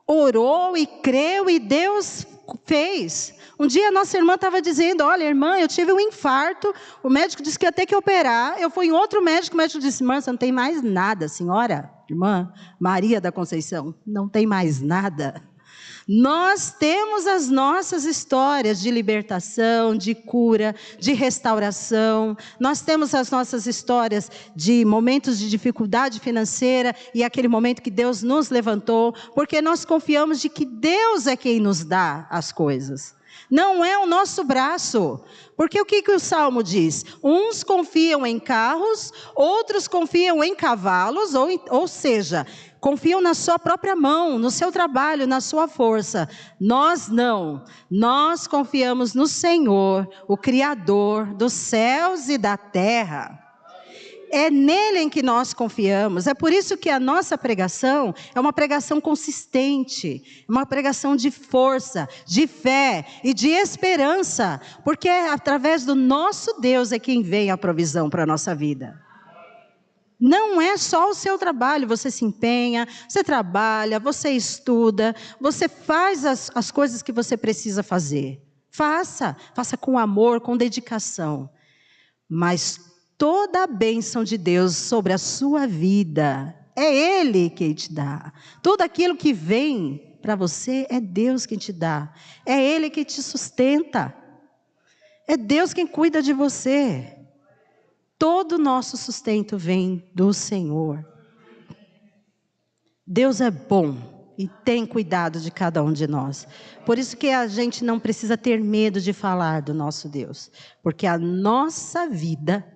orou e creu e Deus fez. Um dia a nossa irmã estava dizendo, olha irmã, eu tive um infarto, o médico disse que ia ter que operar, eu fui em outro médico, o médico disse, irmã, você não tem mais nada, senhora, irmã Maria da Conceição, não tem mais nada. Nós temos as nossas histórias de libertação, de cura, de restauração. Nós temos as nossas histórias de momentos de dificuldade financeira e aquele momento que Deus nos levantou, porque nós confiamos de que Deus é quem nos dá as coisas. Não é o nosso braço. Porque o que o Salmo diz? Uns confiam em carros, outros confiam em cavalos, ou seja, confiam na sua própria mão, no seu trabalho, na sua força. Nós não. Nós confiamos no Senhor, o Criador dos céus e da terra. É nele em que nós confiamos. É por isso que a nossa pregação é uma pregação consistente, uma pregação de força, de fé e de esperança, porque é através do nosso Deus é quem vem a provisão para a nossa vida. Não é só o seu trabalho, você se empenha, você trabalha, você estuda, você faz as coisas que você precisa fazer. Faça com amor, com dedicação. Mas toda a bênção de Deus sobre a sua vida, é Ele quem te dá. Tudo aquilo que vem para você, é Deus quem te dá. É Ele que te sustenta. É Deus quem cuida de você. Todo o nosso sustento vem do Senhor. Deus é bom e tem cuidado de cada um de nós. Por isso que a gente não precisa ter medo de falar do nosso Deus. Porque a nossa vida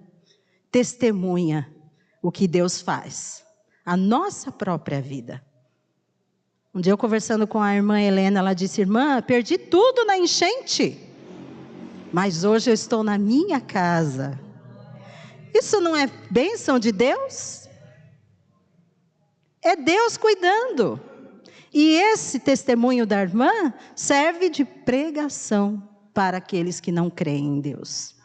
testemunha o que Deus faz. A nossa própria vida. Um dia eu conversando com a irmã Helena, ela disse, irmã, perdi tudo na enchente. Mas hoje eu estou na minha casa. Isso não é bênção de Deus? É Deus cuidando. E esse testemunho da irmã serve de pregação para aqueles que não creem em Deus.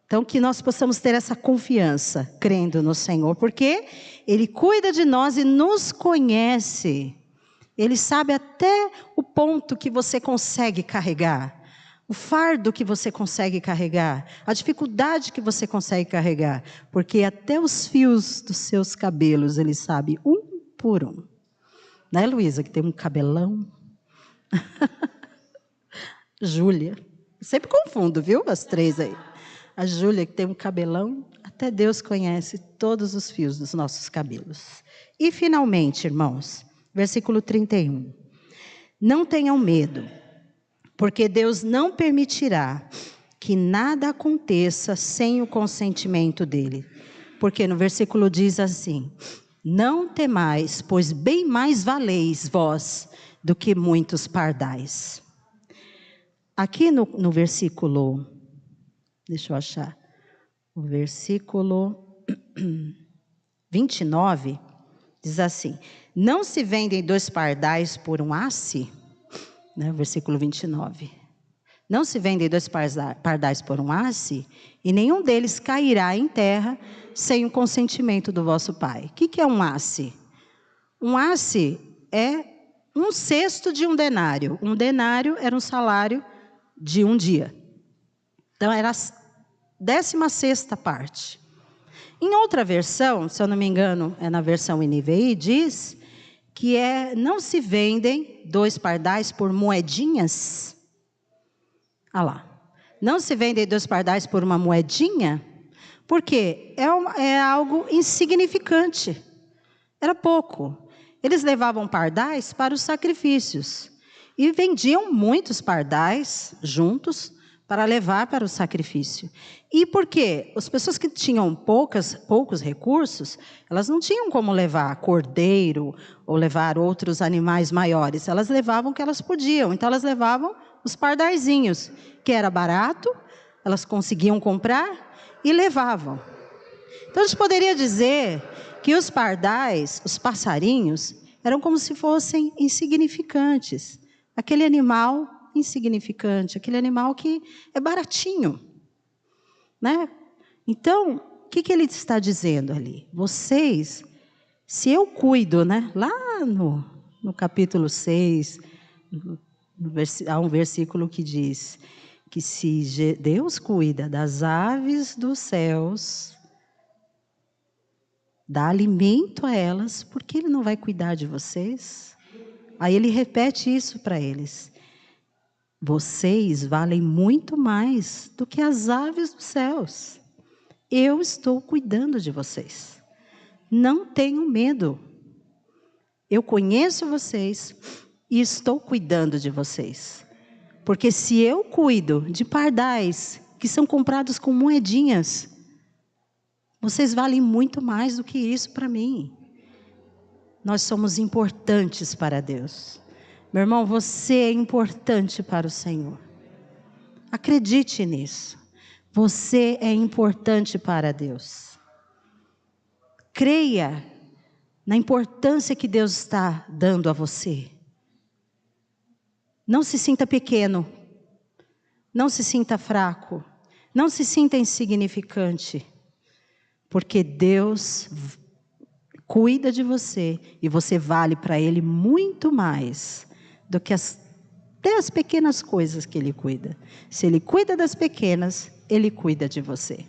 Então que nós possamos ter essa confiança, crendo no Senhor, porque Ele cuida de nós e nos conhece. Ele sabe até o ponto que você consegue carregar. O fardo que você consegue carregar, a dificuldade que você consegue carregar, porque até os fios dos seus cabelos Ele sabe, um por um. Né, Luísa, que tem um cabelão? Júlia, sempre confundo, viu, as 3 aí. A Júlia, que tem um cabelão, até Deus conhece todos os fios dos nossos cabelos. E finalmente, irmãos, versículo 31. Não tenham medo. Porque Deus não permitirá que nada aconteça sem o consentimento dEle. Porque no versículo diz assim, não temais, pois bem mais valeis vós do que muitos pardais. Aqui no versículo, deixa eu achar, o versículo 29, diz assim, não se vendem 2 pardais por um asse? Versículo 29. Não se vendem 2 pardais por um asse, e nenhum deles cairá em terra sem o consentimento do vosso pai. O que é um asse? Um asse é 1/6 de um denário. Um denário era um salário de um dia. Então, era a 16ª parte. Em outra versão, se eu não me engano, é na versão NVI, diz que não se vendem 2 pardais por moedinhas. Ah lá. Não se vendem 2 pardais por uma moedinha, porque é algo insignificante. Era pouco. Eles levavam pardais para os sacrifícios. E vendiam muitos pardais juntos para levar para o sacrifício. E por quê? As pessoas que tinham poucos recursos, elas não tinham como levar cordeiro ou levar outros animais maiores. Elas levavam o que elas podiam. Então, elas levavam os pardaizinhos, que era barato, elas conseguiam comprar e levavam. Então, a gente poderia dizer que os pardais, os passarinhos, eram como se fossem insignificantes. Aquele animal insignificante, aquele animal que é baratinho, né? Então, o que ele está dizendo ali? Vocês, se eu cuido, né? Lá no capítulo 6, há um versículo que diz que se Deus cuida das aves dos céus, dá alimento a elas, por que Ele não vai cuidar de vocês? Aí ele repete isso para eles. Vocês valem muito mais do que as aves dos céus. Eu estou cuidando de vocês. Não tenham medo. Eu conheço vocês e estou cuidando de vocês. Porque se eu cuido de pardais que são comprados com moedinhas, vocês valem muito mais do que isso para mim. Nós somos importantes para Deus. Meu irmão, você é importante para o Senhor. Acredite nisso. Você é importante para Deus. Creia na importância que Deus está dando a você. Não se sinta pequeno. Não se sinta fraco. Não se sinta insignificante. Porque Deus cuida de você e você vale para Ele muito mais do que até as pequenas coisas que Ele cuida. Se Ele cuida das pequenas, Ele cuida de você.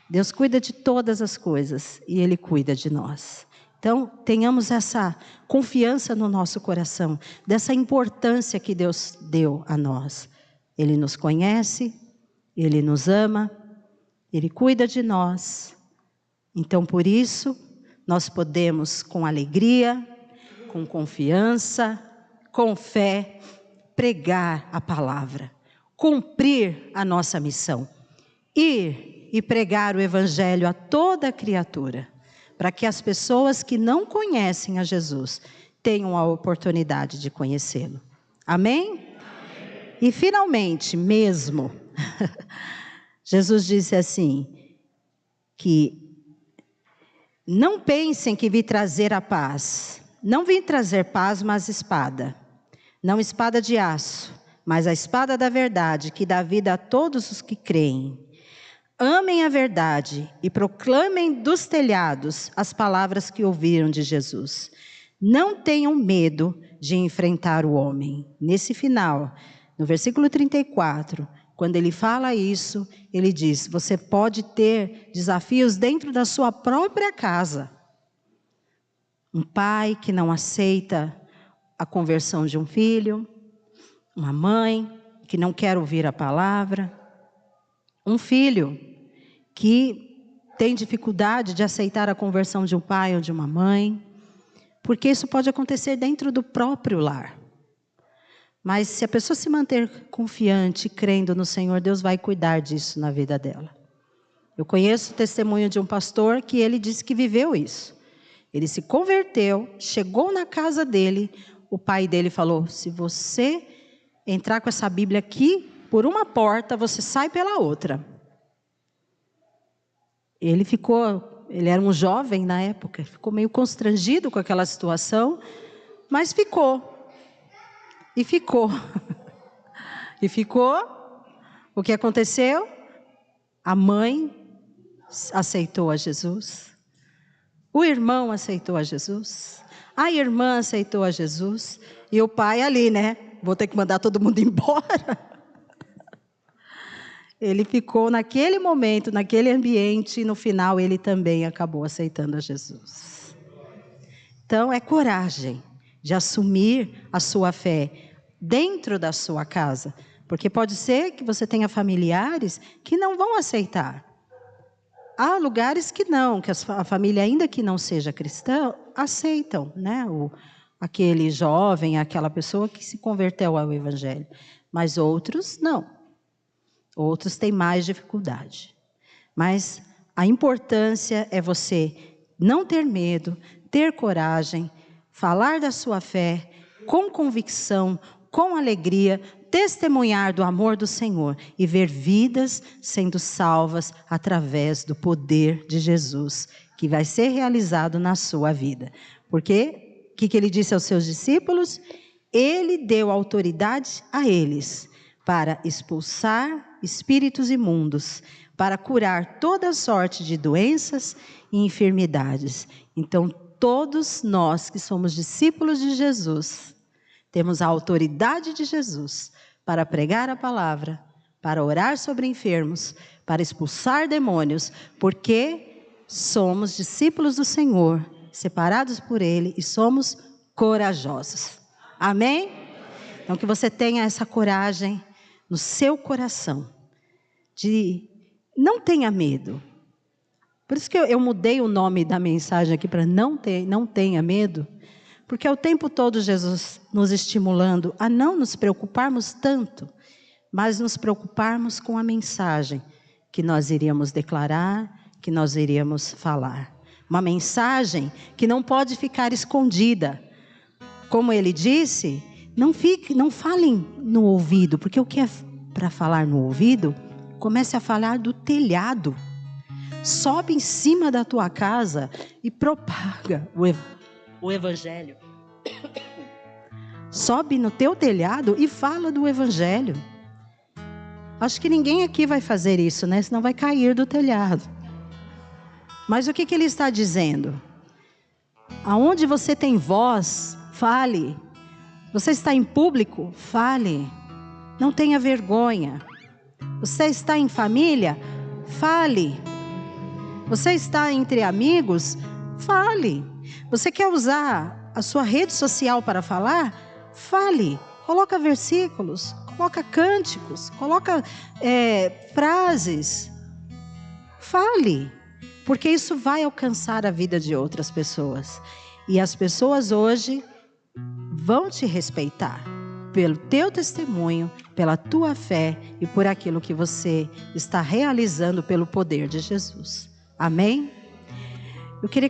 Deus cuida de todas as coisas e Ele cuida de nós. Então, tenhamos essa confiança no nosso coração, dessa importância que Deus deu a nós. Ele nos conhece, Ele nos ama, Ele cuida de nós. Então, por isso, nós podemos, com alegria, com confiança, com fé, pregar a palavra, cumprir a nossa missão, ir e pregar o evangelho a toda criatura, para que as pessoas que não conhecem a Jesus tenham a oportunidade de conhecê-lo. Amém? Amém. E finalmente, mesmo, Jesus disse assim, que não pensem que vim trazer a paz. Não vim trazer paz, mas espada. Não espada de aço, mas a espada da verdade, que dá vida a todos os que creem. Amem a verdade e proclamem dos telhados as palavras que ouviram de Jesus. Não tenham medo de enfrentar o homem. Nesse final, no versículo 34, quando ele fala isso, ele diz, você pode ter desafios dentro da sua própria casa. Um pai que não aceita a conversão de um filho, uma mãe que não quer ouvir a palavra, um filho que tem dificuldade de aceitar a conversão de um pai ou de uma mãe, porque isso pode acontecer dentro do próprio lar. Mas se a pessoa se manter confiante, crendo no Senhor, Deus vai cuidar disso na vida dela. Eu conheço o testemunho de um pastor que ele disse que viveu isso. Ele se converteu, chegou na casa dele, o pai dele falou, se você entrar com essa Bíblia aqui, por uma porta, você sai pela outra. Ele era um jovem na época, ficou meio constrangido com aquela situação, mas ficou. E ficou. E ficou. O que aconteceu? A mãe aceitou a Jesus. O irmão aceitou a Jesus. A irmã aceitou a Jesus. E o pai ali, né? Vou ter que mandar todo mundo embora. Ele ficou naquele momento, naquele ambiente, e no final ele também acabou aceitando a Jesus. Então é coragem de assumir a sua fé dentro da sua casa. Porque pode ser que você tenha familiares que não vão aceitar. Há lugares que não, que a família, ainda que não seja cristã, aceitam, né? Aquele jovem, aquela pessoa que se converteu ao Evangelho. Mas outros não. Outros têm mais dificuldade. Mas a importância é você não ter medo, ter coragem, falar da sua fé com convicção, com alegria, testemunhar do amor do Senhor e ver vidas sendo salvas através do poder de Jesus, que vai ser realizado na sua vida. Porque, o que ele disse aos seus discípulos? Ele deu autoridade a eles para expulsar espíritos imundos, para curar toda sorte de doenças e enfermidades. Então, todos nós que somos discípulos de Jesus, temos a autoridade de Jesus para pregar a palavra, para orar sobre enfermos, para expulsar demônios, porque somos discípulos do Senhor, separados por Ele e somos corajosos. Amém? Então que você tenha essa coragem no seu coração, de não tenha medo. Por isso que eu mudei o nome da mensagem aqui para não tenha medo, porque é o tempo todo Jesus nos estimulando a não nos preocuparmos tanto, mas nos preocuparmos com a mensagem que nós iríamos declarar, que nós iríamos falar. Uma mensagem que não pode ficar escondida. Como ele disse, não falem no ouvido, porque o que é para falar no ouvido, comece a falar do telhado. Sobe em cima da tua casa e propaga o Evangelho. Sobe no teu telhado e fala do Evangelho. Acho que ninguém aqui vai fazer isso, né? Senão vai cair do telhado. Mas o que ele está dizendo? Aonde você tem voz, fale. Você está em público, fale. Não tenha vergonha. Você está em família, fale. Você está entre amigos, fale. Você quer usar a sua rede social para falar? Fale. Coloca versículos, coloca cânticos, coloca frases. Fale. Porque isso vai alcançar a vida de outras pessoas. E as pessoas hoje vão te respeitar pelo teu testemunho, pela tua fé e por aquilo que você está realizando pelo poder de Jesus. Amém? Eu queria que